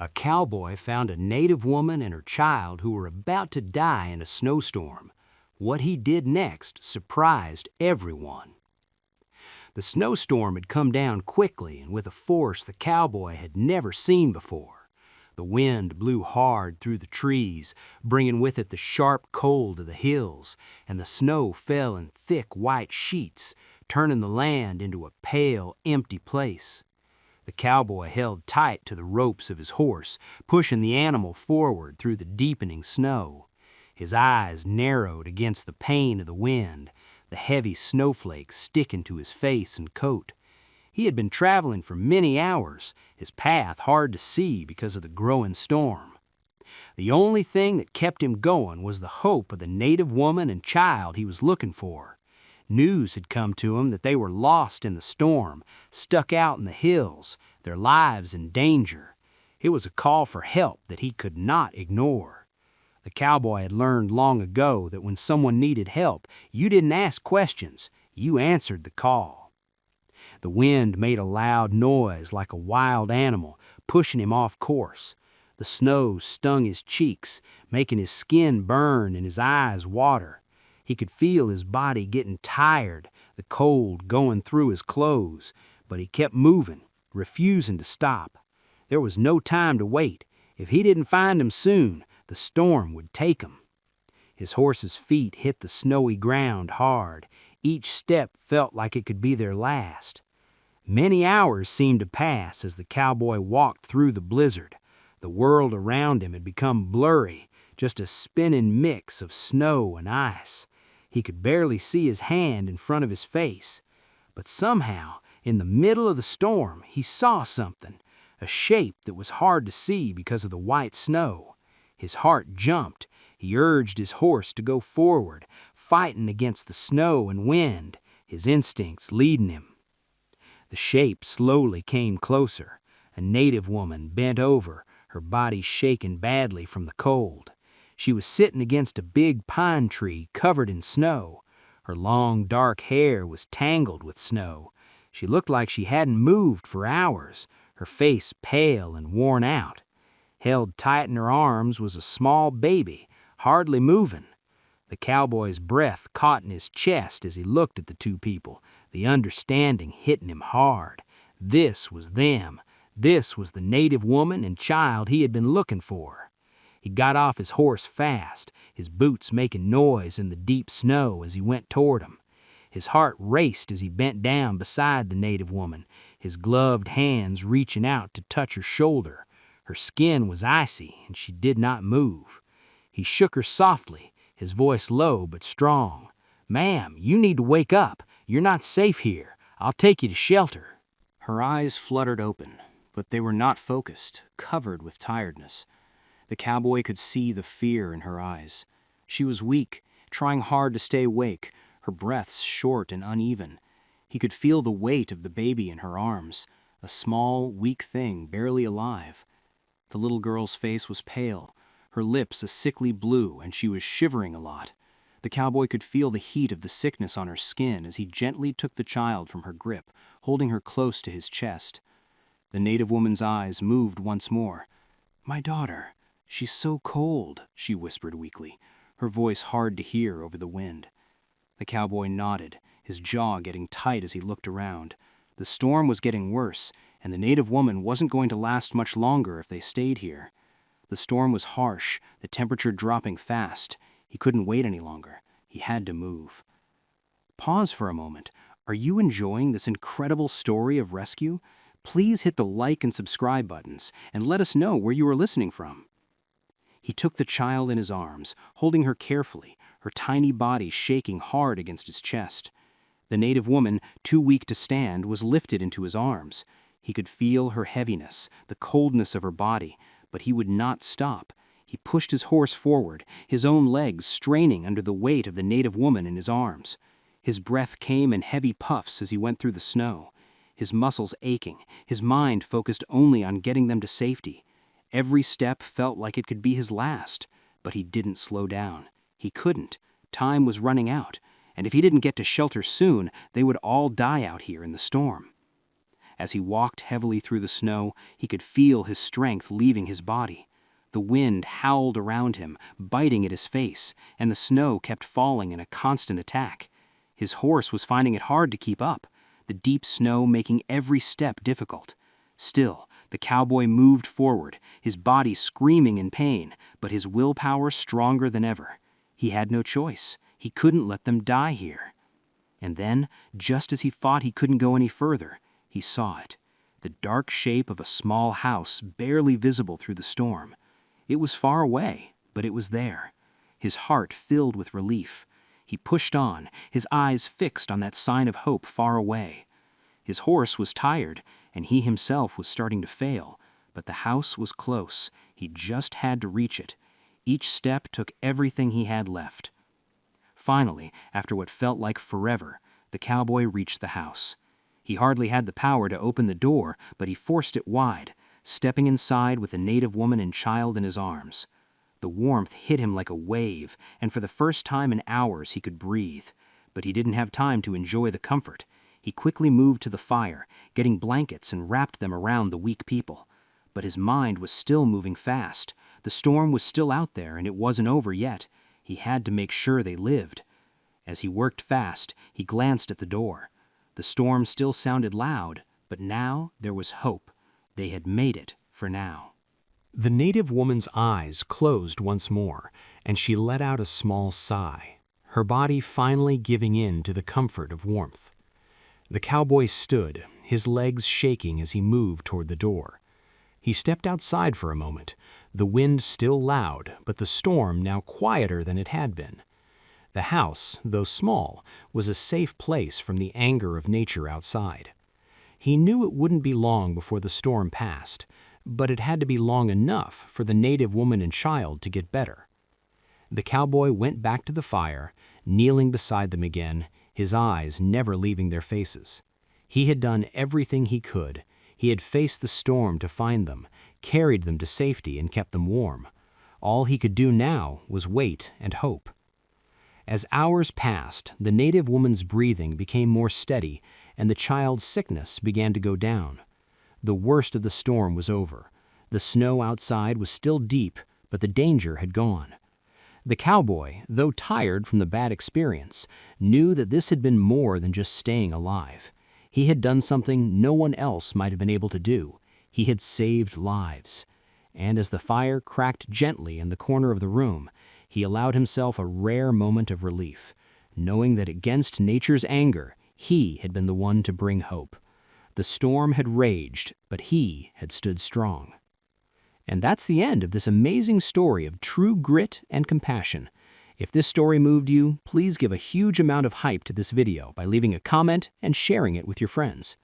A cowboy found a native woman and her child who were about to die in a snowstorm. What he did next surprised everyone. The snowstorm had come down quickly and with a force the cowboy had never seen before. The wind blew hard through the trees, bringing with it the sharp cold of the hills, and the snow fell in thick white sheets, turning the land into a pale, empty place. The cowboy held tight to the ropes of his horse, pushing the animal forward through the deepening snow. His eyes narrowed against the pain of the wind, the heavy snowflakes sticking to his face and coat. He had been traveling for many hours, his path hard to see because of the growing storm. The only thing that kept him going was the hope of the native woman and child he was looking for. News had come to him that they were lost in the storm, stuck out in the hills, their lives in danger. It was a call for help that he could not ignore. The cowboy had learned long ago that when someone needed help, you didn't ask questions, you answered the call. The wind made a loud noise like a wild animal, pushing him off course. The snow stung his cheeks, making his skin burn and his eyes water. He could feel his body getting tired, the cold going through his clothes, but he kept moving, refusing to stop. There was no time to wait. If he didn't find him soon, the storm would take him. His horse's feet hit the snowy ground hard. Each step felt like it could be their last. Many hours seemed to pass as the cowboy walked through the blizzard. The world around him had become blurry, just a spinning mix of snow and ice. He could barely see his hand in front of his face. But somehow, in the middle of the storm, he saw something, a shape that was hard to see because of the white snow. His heart jumped. He urged his horse to go forward, fighting against the snow and wind, his instincts leading him. The shape slowly came closer. A native woman bent over, her body shaking badly from the cold. She was sitting against a big pine tree covered in snow. Her long, dark hair was tangled with snow. She looked like she hadn't moved for hours, her face pale and worn out. Held tight in her arms was a small baby, hardly moving. The cowboy's breath caught in his chest as he looked at the two people, the understanding hitting him hard. This was them. This was the native woman and child he had been looking for. He got off his horse fast, his boots making noise in the deep snow as he went toward him. His heart raced as he bent down beside the native woman, his gloved hands reaching out to touch her shoulder. Her skin was icy, and she did not move. He shook her softly, his voice low but strong. "Ma'am, you need to wake up. You're not safe here. I'll take you to shelter." Her eyes fluttered open, but they were not focused, covered with tiredness. The cowboy could see the fear in her eyes. She was weak, trying hard to stay awake, her breaths short and uneven. He could feel the weight of the baby in her arms, a small, weak thing barely alive. The little girl's face was pale, her lips a sickly blue, and she was shivering a lot. The cowboy could feel the heat of the sickness on her skin as he gently took the child from her grip, holding her close to his chest. The native woman's eyes moved once more. "My daughter, she's so cold," she whispered weakly, her voice hard to hear over the wind. The cowboy nodded, his jaw getting tight as he looked around. The storm was getting worse, and the native woman wasn't going to last much longer if they stayed here. The storm was harsh, the temperature dropping fast. He couldn't wait any longer. He had to move. Pause for a moment. Are you enjoying this incredible story of rescue? Please hit the like and subscribe buttons and let us know where you are listening from. He took the child in his arms, holding her carefully, her tiny body shaking hard against his chest. The native woman, too weak to stand, was lifted into his arms. He could feel her heaviness, the coldness of her body, but he would not stop. He pushed his horse forward, his own legs straining under the weight of the native woman in his arms. His breath came in heavy puffs as he went through the snow, his muscles aching, his mind focused only on getting them to safety. Every step felt like it could be his last, but he didn't slow down. He couldn't. Time was running out, and if he didn't get to shelter soon, they would all die out here in the storm. As he walked heavily through the snow, he could feel his strength leaving his body. The wind howled around him, biting at his face, and the snow kept falling in a constant attack. His horse was finding it hard to keep up, the deep snow making every step difficult. Still, the cowboy moved forward, his body screaming in pain, but his willpower stronger than ever. He had no choice. He couldn't let them die here. And then, just as he thought he couldn't go any further, he saw it. The dark shape of a small house barely visible through the storm. It was far away, but it was there. His heart filled with relief. He pushed on, his eyes fixed on that sign of hope far away. His horse was tired, and he himself was starting to fail, but the house was close. He just had to reach it. Each step took everything he had left. Finally, after what felt like forever, the cowboy reached the house. He hardly had the power to open the door, but he forced it wide, stepping inside with the native woman and child in his arms. The warmth hit him like a wave, and for the first time in hours he could breathe. But he didn't have time to enjoy the comfort. He quickly moved to the fire, getting blankets and wrapped them around the weak people. But his mind was still moving fast. The storm was still out there, and it wasn't over yet. He had to make sure they lived. As he worked fast, he glanced at the door. The storm still sounded loud, but now there was hope. They had made it for now. The native woman's eyes closed once more, and she let out a small sigh, her body finally giving in to the comfort of warmth. The cowboy stood, his legs shaking as he moved toward the door. He stepped outside for a moment, the wind still loud, but the storm now quieter than it had been. The house, though small, was a safe place from the anger of nature outside. He knew it wouldn't be long before the storm passed, but it had to be long enough for the native woman and child to get better. The cowboy went back to the fire, kneeling beside them again, his eyes never leaving their faces. He had done everything he could. He had faced the storm to find them, carried them to safety, and kept them warm. All he could do now was wait and hope. As hours passed, the native woman's breathing became more steady, and the child's sickness began to go down. The worst of the storm was over. The snow outside was still deep, but the danger had gone. The cowboy, though tired from the bad experience, knew that this had been more than just staying alive. He had done something no one else might have been able to do. He had saved lives. And as the fire cracked gently in the corner of the room, he allowed himself a rare moment of relief, knowing that against nature's anger, he had been the one to bring hope. The storm had raged, but he had stood strong. And that's the end of this amazing story of true grit and compassion. If this story moved you, please give a huge amount of hype to this video by leaving a comment and sharing it with your friends.